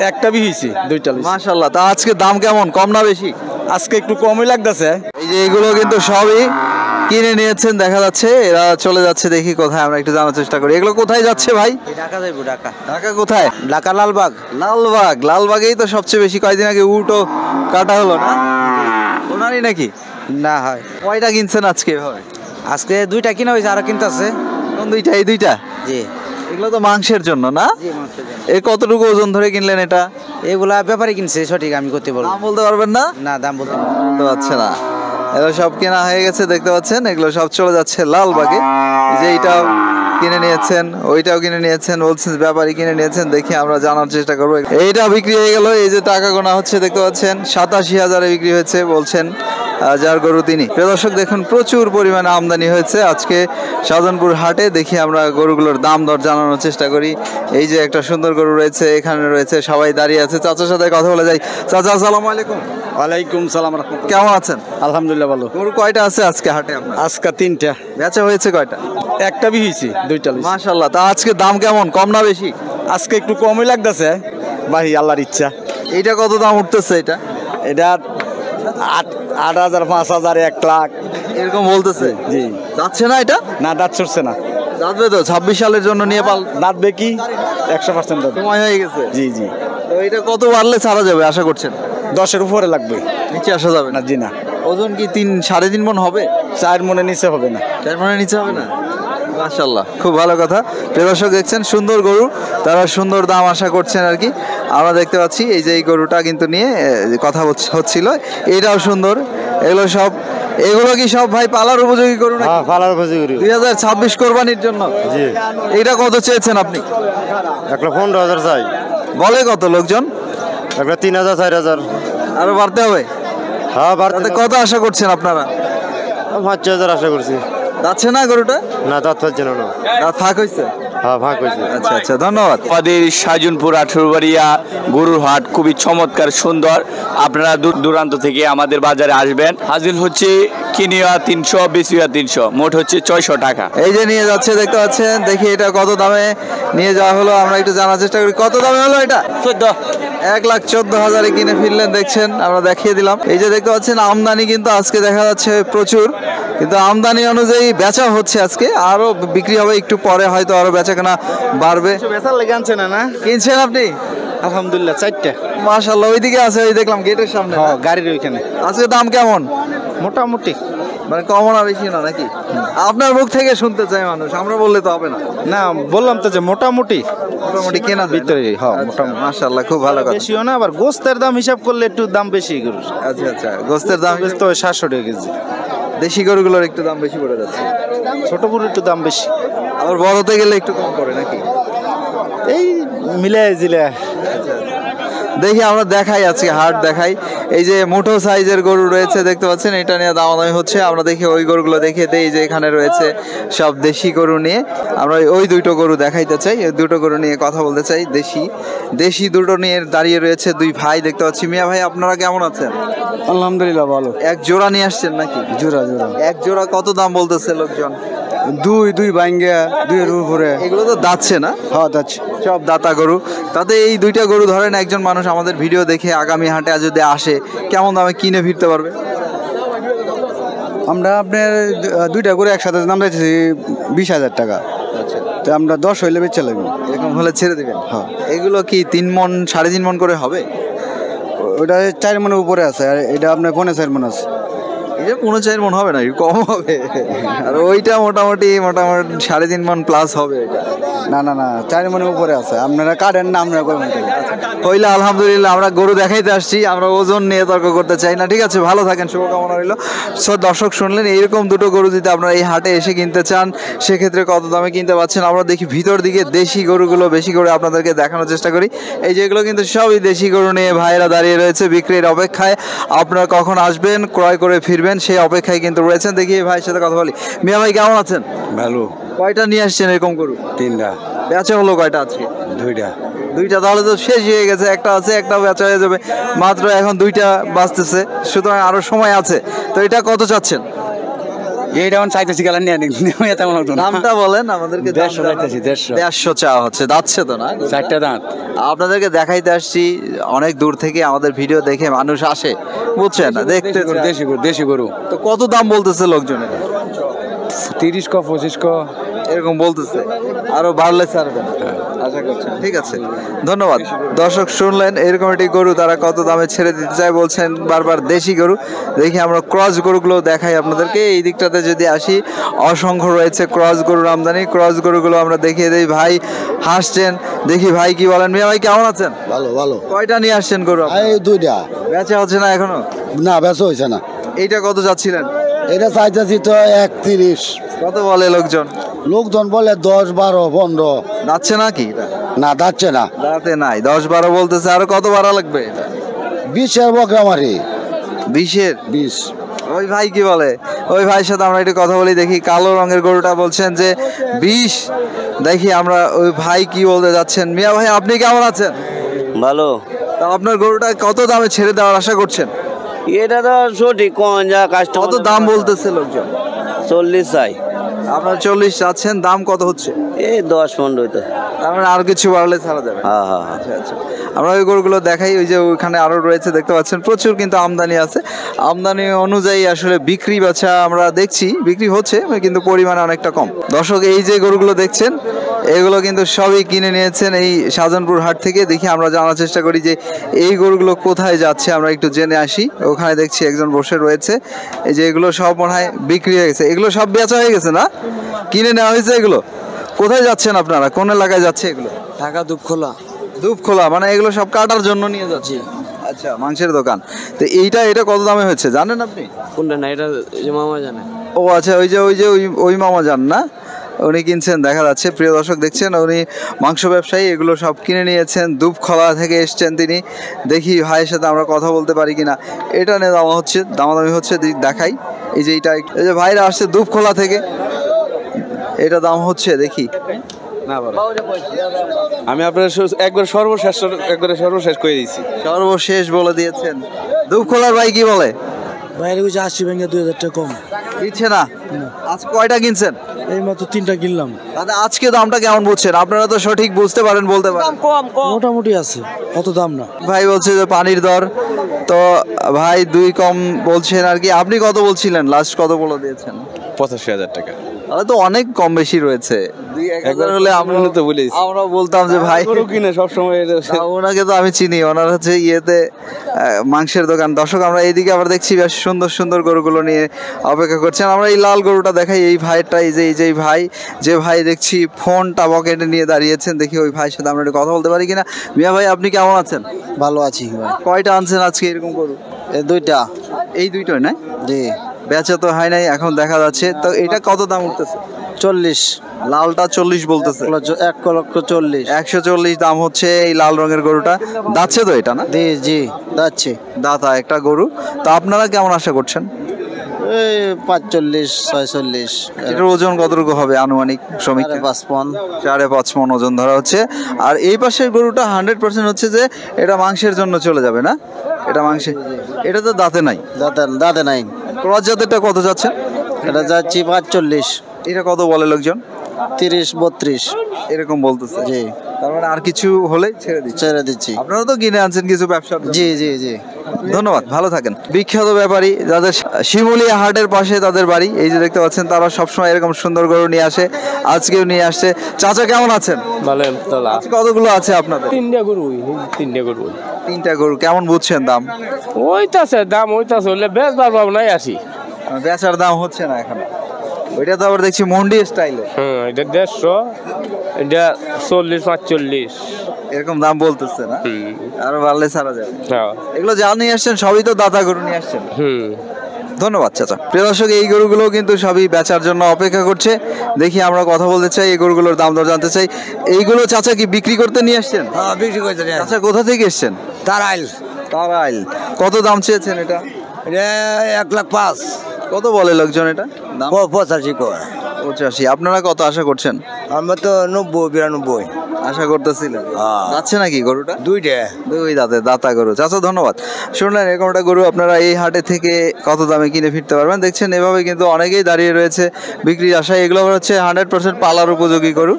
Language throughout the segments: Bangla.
একটা হয়েছে, দুইটা লইছি। মাশাআল্লাহ। তা আজকে দাম কেমন, কম না বেশি? আজকে একটু কমই লাগতেছে। এই যে এগুলো কিন্তু সবই কিনে নিয়েছেন দেখা যাচ্ছে, এরা চলে যাচ্ছে দেখি কোথায়, আমরা একটু জানার চেষ্টা করি। এগুলো কোথায় যাচ্ছে ভাই? ঢাকা যাইবো, ঢাকা। ঢাকা কোথায়? ঢাকা লালবাগ। লালবাগ। লালবাগেই তো সবচেয়ে বেশি, কয়েকদিন আগে উটও কাটা হলো না, ওনারই নাকি? না হয়, কয়টা কিনছেন আজকে এভাবে? আজকে দুইটা কিনা হয়েছে, আরো কিনতেছে। কোন দুইটা? এই দুইটা? জি এগুলো তো মাংসের জন্য না? জি, মাংসের জন্য। এই কতটুকু ওজন ধরে কিনলেন এটা? এগুলা ব্যাপারে কিনছে, সঠিক আমি করতে বলবো দাম বলতে পারবেন না? না, দাম বলতে বলতে পারছে না। এগুলো সব কেনা হয়ে গেছে দেখতে পাচ্ছেন, এগুলো সব চলে যাচ্ছে লালবাগে। এই যে এইটাও কিনে নিয়েছেন, ওইটাও কিনে নিয়েছেন, বলছেন ব্যাপারী কিনে নিয়েছেন। দেখি আমরা জানার চেষ্টা করবো। এইটা বিক্রি হয়ে গেল, এই যে টাকা গোনা হচ্ছে দেখতে পাচ্ছেন, 87,000-এ বিক্রি হয়েছে বলছেন যার গরু তিনি। প্রিয় দর্শক দেখুন, প্রচুর পরিমাণে আমদানি হয়েছে আজকে শাহজাহানপুর হাটে। দেখি আমরা গরুগুলোর দাম দর জানানোর চেষ্টা করি। এই যে একটা সুন্দর গরু রয়েছে, এখানে রয়েছে, সবাই দাঁড়িয়ে আছে। চাচার সাথে কথা বলে যাই। চাচা আসসালামু আলাইকুম। ওয়ালাইকুম সালাম রাহমাতুল্লাহ। কেমন আছেন? আলহামদুলিল্লাহ ভালো। গরু কয়টা আছে আজকে হাটে আপনার? আজকে তিনটা। বেচা হয়েছে কয়টা? একটা হয়েছে, দুইটা লইছি। মাশাআল্লাহ। তা আজকে দাম কেমন, কম না বেশি? আজকে একটু কমই লাগতেছে, ভাই আল্লাহর ইচ্ছা। এইটা কত দাম উঠতেছে এটা? এটা 8,000, 5,000, 1 লাখ এরকম বলতেছে? জি। যাচ্ছে না এটা? না, দাঁত ছুটছে না। যাবে তো 26 সালের জন্য নিয়ে পাল। দাঁতবে কি 100% দাঁত। সময় হয়ে গেছে। জি জি। তো এটা কত বাড়লে ছাড়া যাবে আশা করছেন? 10-এর উপরে লাগবে। নিচে আসা যাবে না না? জি না। ওজন কি 3-3.5 মণ হবে? 4 মনের নিচে হবে না। 4 মণের নিচে হবে না? মাশাআল্লাহ, খুব ভালো কথা। প্রিয় দর্শক দেখছেন, সুন্দর গরু, তারা সুন্দর দাম আশা করছেন আর কি। আমরা দেখতে পাচ্ছি এই যে এই গরুটা কিন্তু নিয়ে কথা হচ্ছিল, এটাও সুন্দর। এগুলো কি সব ভাই পালার উপযোগী গরু নাকি? হ্যাঁ, পালার উপযোগী গরু। 2026 কোরবানির জন্য? জি। এটা কত চেয়েছেন আপনি? 1,15,000 চাই। বলে কত লোকজন? 3,000, 4,000। আরো বাড়তে হবে? হ্যাঁ, তাতে কত আশা করছেন আপনারা? 5,000 আশা করছি। যাচ্ছে না গরুটা? না, দাঁত পাচ্ছে না। দাঁত ফাঁক হয়েছে? হ্যাঁ, ভাগ হয়েছে। আচ্ছা আচ্ছা, ধন্যবাদ। আমাদের শাহজাহানপুর 18বাড়িয়া গরুর হাট খুবই চমৎকার সুন্দর। আপনারা দূর দূরান্ত থেকে আমাদের বাজারে আসবেন। হাজির হচ্ছে কিনিয়া 300, বেসিয়া 300, মোট হচ্ছে 600 টাকা। এই যে নিয়ে যাচ্ছে দেখতে পাচ্ছেন, দেখি এটা কত দামে নিয়ে যাওয়া হলো, আমরা একটু জানার চেষ্টা করি। কত দামে হলো এটা? 14। 1,14,000-এ কিনে ফিরলেন, দেখছেন, আমরা দেখিয়ে দিলাম। এই যে দেখতে পাচ্ছেন, আমদানি কিন্তু আজকে দেখা যাচ্ছে প্রচুর, কিন্তু আমদানি অনুযায়ী বেচা হচ্ছে আজকে, আরো বিক্রি হবে একটু পরে, হয়তো আরো বেচাকেনা বাড়বে। বেচার লেগে আনছে না? না, কিনছেন আপনি? আলহামদুলিল্লাহ 4টা। মাশাআল্লাহ। ওইদিকে আছে, ওই দেখলাম গেটের সামনে। হ্যাঁ, গাড়ির ওইখানে। আজকে দাম কেমন? মোটামুটি। মানে কম না বেশি না নাকি? আপনার মুখ থেকে শুনতে চাই মানুষ, আমরা বললে তো হবে না। না, বললাম তো যে মোটামুটি। মোটামুটি কেনা ভিতরে, হ্যাঁ, মোটামুটি। মোটামুটি। মাশাআল্লাহ, খুব ভালো কথা। বেশিও না, আবার গোস্তের দাম হিসাব করলে একটু দাম বেশি গরুর। আচ্ছা আচ্ছা, গোস্তের দাম তো 700 টাকা কেজি। দেশি গরুগুলোর একটু দাম বেশি পড়ে যাচ্ছে, ছোট গরুর একটু দাম বেশি। আবার বড়তে গেলে একটু কম পড়ে নাকি? এই মিলে জিলে। দেখি আমরা দেখাই, আজকে হাট দেখাই। এই যে মুঠো সাইজের গরু রয়েছে দেখতে পাচ্ছেন, এটা নিয়ে দামাদামি হচ্ছে। আমরা দেখি ওই গরুগুলো দেখিয়ে দেই, যে এখানে রয়েছে সব দেশি গরু নিয়ে। আমরা ওই দুটো গরু দেখাইতে চাই, ওই দুটো গরু নিয়ে কথা বলতে চাই। দেশি দুটো নিয়ে দাঁড়িয়ে রয়েছে দুই ভাই দেখতে পাচ্ছি। মিয়া ভাই, আপনারা কেমন আছেন? আলহামদুলিল্লাহ ভালো। এক জোড়া নিয়ে আসছেন নাকি? জোড়া জোড়া। এক জোড়া কত দাম বলতেছে লোকজন? দুই ভাঙ্গা, 2-এর উপরে। এগুলো তো দাচ্ছে না? হ্যাঁ, যাচ্ছে। সব দাতা গরু। তাতে এই দুইটা গরু ধরেন একজন মানুষ আমাদের ভিডিও দেখে আগামী হাটে যদি আসে, কেমন দামে কিনে ফিরতে পারবে? আমরা আপনার দুইটা করে একসাথে দাম দিয়েছি 20,000 টাকা। আচ্ছা, তো আমরা 10 হইলে বেচে লাগবে। এরকম হলে ছেড়ে দিবেন? হ্যাঁ। এগুলো কি 3 মণ 3.5 মণ করে হবে? ওটা 4 মনের উপরে আছে, আর এটা আপনার 4.5 মন আছে। এটা 4.5 মণ হবে না, একটু কম হবে। আর ওইটা মোটামুটি 3.5 মণ প্লাস হবে। এটা না 4 মনের উপরে আছে। আপনারা কাটেন না, আমরা করবেন। হইলে আলহামদুলিল্লাহ। আমরা গরু দেখাইতে আসছি, আমরা ওজন নিয়ে তর্ক করতে চাই না। ঠিক আছে, ভালো থাকেন, শুভকামনা রইল। সো দর্শক শুনলেন, এইরকম দুটো গরু যদি আপনারা এই হাটে এসে কিনতে চান, সেক্ষেত্রে কত দামে কিনতে পারছেন। আমরা দেখি ভিতর দিকে দেশি গরুগুলো বেশি করে আপনাদেরকে দেখানোর চেষ্টা করি। এই যেগুলো কিন্তু সবই দেশি গরু নিয়ে ভাইয়েরা দাঁড়িয়ে রয়েছে বিক্রির অপেক্ষায়। আপনারা কখন আসবেন, ক্রয় করে ফিরবেন, সেই অপেক্ষায় কিন্তু রয়েছেন। দেখি ভাইয়ের সাথে কথা বলি। মিয়া ভাই, কেমন আছেন? ভালো। কয়টা নিয়ে আসছেন এরকম গরু? 3টা। বেচা হলো কয়টা আজকে? 2টা। তাহলে তো শেষ হয়ে গেছে। একটা আছে, একটা বেচা হয়ে যাবে মাত্র, এখন 2টা বাঁচতেছে, সুতরাং আরো সময় আছে। তো এটা কত চাচ্ছেন? এইটা এখন চাইতেছি গেলেন নিয়ে তেমন হতো না। দামটা বলেন আমাদেরকে। 150 চাইতেছি, 150 150 চাওয়া হচ্ছে, যাচ্ছে তো না? 4টা দাঁত। আপনাদেরকে দেখাইতে আসছি, অনেক দূর থেকে আমাদের ভিডিও দেখে মানুষ আসে, বুঝছেন, দেখতে চায়। দেশি গরু তো কত দাম বলতেছে লোকজন এটা? 30 ক 25 ক এরকম বলতেছে, আরো বাড়লে ছাড়বেন আশা করছেন। ঠিক আছে, ধন্যবাদ। দর্শক শুনলেন এরকম একটি গরু তারা কত দামে ছেড়ে দিতে চায়, বলছেন বারবার দেশি গরু। দেখি আমরা ক্রস গরুগুলো দেখাই আপনাদেরকে। এই দিকটাতে যদি আসি, অসংখ্য রয়েছে ক্রস গরুর আমদানি। ক্রস গরুগুলো আমরা দেখিয়ে দিই। ভাই হাসছেন, দেখি ভাই কি বলেন। মিয়া ভাই কেমন আছেন? ভালো ভালো। কয়টা নিয়ে আসছেন গরু? এই দুইটা। বেচা হচ্ছে না এখনো? না বেচা হয়েছে না। এইটা কত যাচ্ছিলেন? এটা চাইতেছি তো 31। কত বলে লোকজন? লোকজন বলে 10, 12, 15। যাচ্ছে নাকি এটা? না যাচ্ছে না। দাঁতে নাই, 10-12 বলতেছে। আরো কত বাড়া লাগবে? 20-এর বকরা মারি। 20-এর? 20। ওই ভাই কি বলে? ওই ভাইয়ের সাথে আমরা একটু কথা বলি। দেখি কালো রঙের গরুটা বলছেন যে 20। দেখি আমরা ওই ভাই কি বলতে যাচ্ছেন। মিয়া ভাই আপনি কেমন আছেন? ভালো। তা আপনার গরুটা কত দামে ছেড়ে দেওয়ার আশা করছেন? এটা তো সঠিক কোন যা কাস্টমার কত দাম বলতেছে লোকজন? 40 চাই। আপনার 40 চাচ্ছেন, দাম কত হচ্ছে? এই 10-15 তো। তার মানে আর কিছু বাড়লে ছাড়া যাবে? হ্যাঁ হ্যাঁ হ্যাঁ। আচ্ছা আচ্ছা, আমরা ওই গরুগুলো দেখাই। ওই যে ওইখানে আরো রয়েছে, দেখতে পাচ্ছেন প্রচুর কিন্তু আমদানি আছে। আমদানি অনুযায়ী আসলে বিক্রি বাছা আমরা দেখছি, বিক্রি হচ্ছে কিন্তু পরিমাণে অনেকটা কম। দর্শক এই যে গরুগুলো দেখছেন, এগুলো কিন্তু সবই কিনে নিয়েছেন এই শাহজাহানপুর হাট থেকে। দেখি আমরা জানার চেষ্টা করি যে এই গরুগুলো কোথায় যাচ্ছে, আমরা একটু জেনে আসি। ওখানে দেখছি একজন বসে রয়েছে। এই যে এগুলো সব মনে হয় বিক্রি হয়ে গেছে, এগুলো সব বেচা হয়ে গেছে না? কিনে নেওয়া হয়েছে এগুলো? কোথায় যাচ্ছেন আপনারা, কোন এলাকায় যাচ্ছে এগুলো? ঢাকা দুপখোলা। দুপখোলা, মানে এগুলো সব কাটার জন্য নিয়ে যাচ্ছে? আচ্ছা, মাংসের দোকান। তো এটা কত দামে হচ্ছে জানেন আপনি? কোনটা না, এটা মামা জানে। ও আচ্ছা, ওই মামা যান না, উনি কিনছেন দেখা যাচ্ছে। প্রিয় দর্শক দেখছেন, উনি মাংস ব্যবসায়ী, এগুলো সব কিনে নিয়েছেন। দুপখোলা থেকে এসছেন তিনি। দেখি ভাইয়ের সাথে আমরা কথা বলতে পারি কিনা। এটা নিয়ে দামাদামি হচ্ছে, দেখাই। এই যে ভাইরা আসছে দুপখোলা থেকে, এটা দাম হচ্ছে দেখি। না বলো, আমি আপনার একবার সর্বশেষ করে দিয়েছি। সর্বশেষ বলে দিয়েছেন। দুপখোলার ভাই কি বলে? বাইরে বুঝে 80 ভেঙে 2000 টাকা কম দিচ্ছে না? আজ কয়টা কিনছেন? এই মাত্র 3টা কিনলাম। দাদা আজকে দামটা কেমন বুঝছেন? আপনারা তো সঠিক বুঝতে পারেন, বলতে পারেন। মোটামুটি আছে, অত দাম না। ভাই বলছে যে পানির দর, তো ভাই 2 কম বলছেন আর কি। আপনি কত বলছিলেন? লাস্ট কত বলে দিয়েছেন? 85,000 টাকা। তাহলে তো অনেক কম বেশি রয়েছে। 2-1,000 হলে আমরা তো বলেছি, আমরা বলতাম যে ভাই গরু কিনে সবসময় ওনাকে তো আমি চিনি, ওনার হচ্ছে ইয়েতে মাংসের দোকান। দর্শক আমরা এইদিকে আবার দেখছি বেশ সুন্দর সুন্দর গরুগুলো নিয়ে অপেক্ষা করছেন। আমরা এই লাল গরুটা দেখাই। এই ভাইটা, এই যে ভাই, যে ভাই দেখছি ফোনটা পকেটে নিয়ে দাঁড়িয়েছেন। দেখি ওই ভাইয়ের সাথে আমরা একটু কথা বলতে পারি কিনা। মিয়া ভাই আপনি কেমন আছেন? ভালো আছি ভাই। কয়টা আনছেন আজকে এরকম গরু? এই দুইটা। এই দুইটাই না? জি। বেচা তো হয় নাই, এখন দেখা যাচ্ছে। তো এটা কত দাম উঠতেছে? 40। লালটা 40 বলতেছে। 1,40,000। 140 দাম হচ্ছে এই লাল রঙের গরুটা। দাচ্ছে তো এটা না? জি জি যাচ্ছে। দাতা একটা গরু। তো আপনারা কেমন আশা করছেন? এই 45, 46। এটার ওজন কতটুকু হবে আনুমানিক? সমীক্ষা 5 পন। 5.5 মণ ওজন ধরা হচ্ছে। আর এই পাশের গরুটা 100% হচ্ছে যে এটা মাংসের জন্য চলে যাবে না? এটা মাংসে, এটা তো দাঁতে নাই। দাঁতে নাই। ক্রস জাতেরটা কত যাচ্ছে? এটা যাচ্ছি 45। এটা কত বলে লোকজন? 30, 32 এরকম বলতেছে। জি। তার মানে আর কিছু হলে ছেড়ে দিচ্ছে। ছেড়ে দিচ্ছি। আপনারা তো কিনে আনছেন কিছু ব্যবসার জন্য। জি জি জি। ধন্যবাদ, ভালো থাকেন। বিখ্যাত ব্যাপারী যাদের শিমুলিয়া হাটের পাশে তাদের বাড়ি, এই যে দেখতে পাচ্ছেন, তারা সবসময় এরকম সুন্দর গরু নিয়ে আসে। আজকেও নিয়ে আসছে। চাচা কেমন আছেন? ভালো তোলা। আজকে কতগুলো আছে আপনাদের? 3টা গরু। 3টা গরু। কেমন বুঝছেন দাম? ওইতাছে দাম, ওইতাছে হলে বেশ ভালো নাই আসি। বেচার দাম হচ্ছে না এখন। ওইটা তো আবার দেখছি মন্ডি স্টাইলে। এটা 150, এটা 40-45 এরকম দাম বলতেছে না? আরো বাড়লে ছাড়া যাবে। হ্যাঁ। এগুলো যা নিয়ে আসছেন সবই তো দাতা গরু নিয়ে আসছেন। ধন্যবাদ চাচা। প্রিয় দর্শক এই গরুগুলো কিন্তু সবই বেচার জন্য অপেক্ষা করছে। দেখি আমরা কথা বলতে চাই, এই গরুগুলোর দাম দর জানতে চাই। এইগুলো চাচা কি বিক্রি করতে নিয়ে আসছেন? হ্যাঁ বিক্রি করতে নিয়ে চাচা কোথা থেকে এসছেন? তারাইল। তারাইল। কত দাম চেয়েছেন এটা? এটা 1,05,000। কত বলে লোকজন এটা দাম? 85 করে। 85। আপনারা কত আশা করছেন? আমরা তো 90, 92। আশা করতেছিলেন যাচ্ছে নাকি গরুটা? দুইটা দুই দাঁতে দাতা গরু। চাচা ধন্যবাদ। শুনলেন এরকম একটা গরু আপনারা এই হাটে থেকে কত দামে কিনে ফিরতে পারবেন। দেখছেন এভাবে কিন্তু অনেকেই দাঁড়িয়ে রয়েছে বিক্রির আশায়। এগুলো হচ্ছে 100% পালার উপযোগী গরু।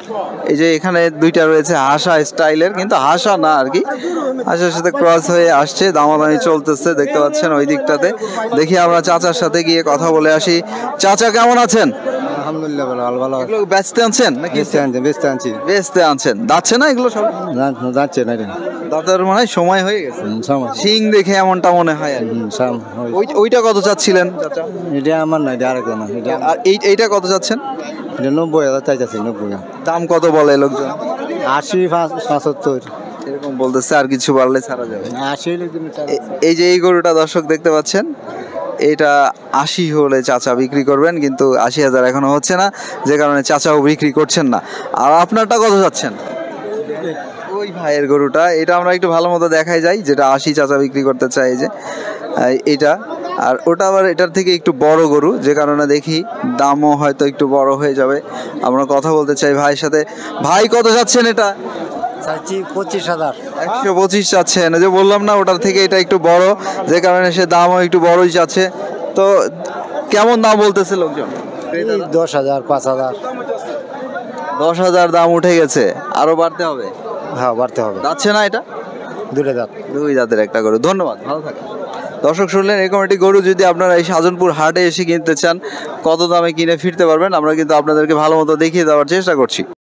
এই যে এখানে দুইটা রয়েছে হাসা স্টাইলের, কিন্তু হাসা না আর কি, হাসার সাথে ক্রস হয়ে আসছে, দামাদামি চলতেছে দেখতে পাচ্ছেন ওই দিকটাতে। দেখি আমরা চাচার সাথে গিয়ে কথা বলে আসি। চাচা কেমন আছেন? আলহামদুলিল্লাহ ভালো ভালো এগুলো বেচতে আনছেন নাকি? বেচতে আনছি বেচতে আনছেন। যাচ্ছে না এগুলো সব? যাচ্ছে না দাদার মনে হয় সময় হয়ে গেছে, শিং দেখে এমনটা মনে হয় আর কি। ওইটা কত চাচ্ছিলেন চাচা? এটা আমার না, এটা আরেকজন না, এটা আর এইটা কত চাচ্ছেন? এটা 90,000 চাইতেছি। 90,000 দাম কত বলে লোকজন? 80, 75 এরকম বলতেছে, আর কিছু বাড়লে ছাড়া যাবে। 80 এই যে এই গরুটা দর্শক দেখতে পাচ্ছেন, এটা 80 হলে চাচা বিক্রি করবেন, কিন্তু 80,000 এখনো হচ্ছে না, যে কারণে চাচাও বিক্রি করছেন না। আর আপনারটা কত চাচ্ছেন? ওই ভাইয়ের গরুটা, এটা আমরা একটু ভালো মতো দেখাই যাই, যেটা 80 চাচা বিক্রি করতে চাই। এই যে এটা, আর ওটা আবার এটার থেকে একটু বড় গরু, যে কারণে দেখি দামও হয়তো একটু বড় হয়ে যাবে। আমরা কথা বলতে চাই ভাইয়ের সাথে। ভাই কত যাচ্ছেন এটা? চাইছি 25,000। 125 চাচ্ছেন। যে বললাম না ওটার থেকে এটা একটু বড়, যে কারণে সে দামও একটু বড়ই চাচ্ছে। তো কেমন দাম বলতেছে লোকজন? 10,000, 5,000। 10,000 দাম উঠে গেছে, আরো বাড়তে হবে? হ্যাঁ, বাড়তে হবে। যাচ্ছে না এটা? দুটো দাঁত। দুই দাঁতের একটা গরু। ধন্যবাদ, ভালো থাকেন। দর্শক শুনলেন এরকম একটি গরু যদি আপনারা এই সাজনপুর হাটে এসে কিনতে চান, কত দামে কিনে ফিরতে পারবেন আমরা কিন্তু আপনাদেরকে ভালো মতো দেখিয়ে দেওয়ার চেষ্টা করছি।